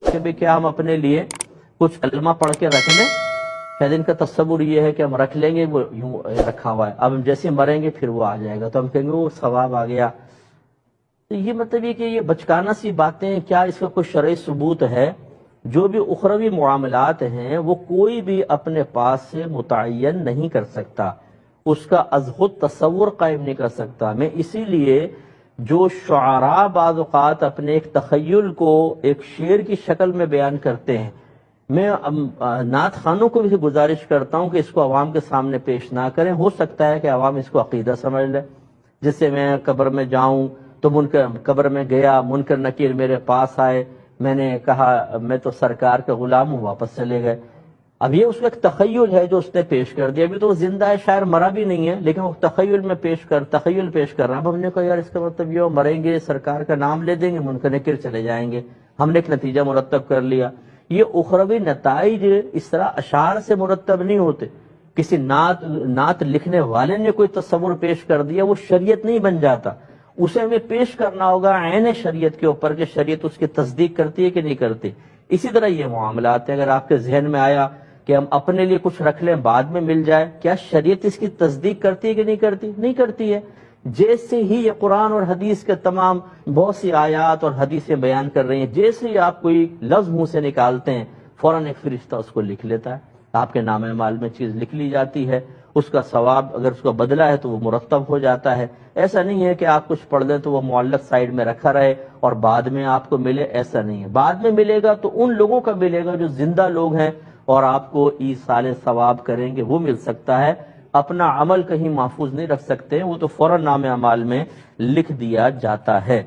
کہ بھی کیا ہم اپنے لیے کچھ کلمہ پڑھ کے رکھ لیں؟ شاید ان کا تصور یہ ہے کہ ہم رکھ لیں گے، وہ یوں رکھا ہوا ہے، اب ہم جیسے مریں گے پھر وہ آ جائے گا تو ہم کہیں گے وہ ثواب آ گیا۔ تو یہ مطلب یہ کہ یہ بچکانہ سی باتیں، کیا اس کا کوئی شرعی ثبوت ہے؟ جو بھی اخروی معاملات ہیں وہ کوئی بھی اپنے پاس سے متعین نہیں کر سکتا، اس کا از خود تصور قائم نہیں کر سکتا۔ میں اسی لیے جو شعراء بعض اوقات اپنے ایک تخیل کو ایک شعر کی شکل میں بیان کرتے ہیں، میں نعت خانوں کو بھی گزارش کرتا ہوں کہ اس کو عوام کے سامنے پیش نہ کریں، ہو سکتا ہے کہ عوام اس کو عقیدہ سمجھ لے۔ جس سے میں قبر میں جاؤں تو قبر میں گیا، منکر نکیر میرے پاس آئے، میں نے کہا میں تو سرکار کا غلام ہوں، واپس چلے گئے۔ اب یہ اس کا ایک تخیل ہے جو اس نے پیش کر دیا، ابھی تو وہ زندہ ہے، شاعر مرا بھی نہیں ہے، لیکن وہ تخیل پیش کر رہا ہے۔ اب ہم نے کہا یار اس کا مطلب یہ مریں گے، سرکار کا نام لے دیں گے، منکر نکیر چلے جائیں گے، ہم نے ایک نتیجہ مرتب کر لیا۔ یہ اخروی نتائج اس طرح اشعار سے مرتب نہیں ہوتے۔ کسی نعت لکھنے والے نے کوئی تصور پیش کر دیا، وہ شریعت نہیں بن جاتا، اسے ہمیں پیش کرنا ہوگا عین شریعت کے اوپر کہ شریعت اس کی تصدیق کرتی ہے کہ نہیں کرتی۔ اسی طرح یہ معاملات ہیں، اگر آپ کے ذہن میں آیا کہ ہم اپنے لیے کچھ رکھ لیں بعد میں مل جائے، کیا شریعت اس کی تصدیق کرتی ہے کہ نہیں کرتی؟ نہیں کرتی ہے۔ جیسے ہی یہ قرآن اور حدیث کے تمام بہت سی آیات اور حدیثیں بیان کر رہی ہیں، جیسے ہی آپ کوئی لفظ منہ سے نکالتے ہیں فوراً ایک فرشتہ اس کو لکھ لیتا ہے، آپ کے نام اعمال میں چیز لکھ لی جاتی ہے، اس کا ثواب اگر اس کا بدلہ ہے تو وہ مرتب ہو جاتا ہے۔ ایسا نہیں ہے کہ آپ کچھ پڑھ لیں تو وہ معلق سائیڈ میں رکھا رہے اور بعد میں آپ کو ملے، ایسا نہیں ہے۔ بعد میں ملے گا تو ان لوگوں کا ملے گا جو زندہ لوگ ہیں اور آپ کو ایصال ثواب کریں گے، وہ مل سکتا ہے۔ اپنا عمل کہیں محفوظ نہیں رکھ سکتے، وہ تو فوراً نام اعمال میں لکھ دیا جاتا ہے۔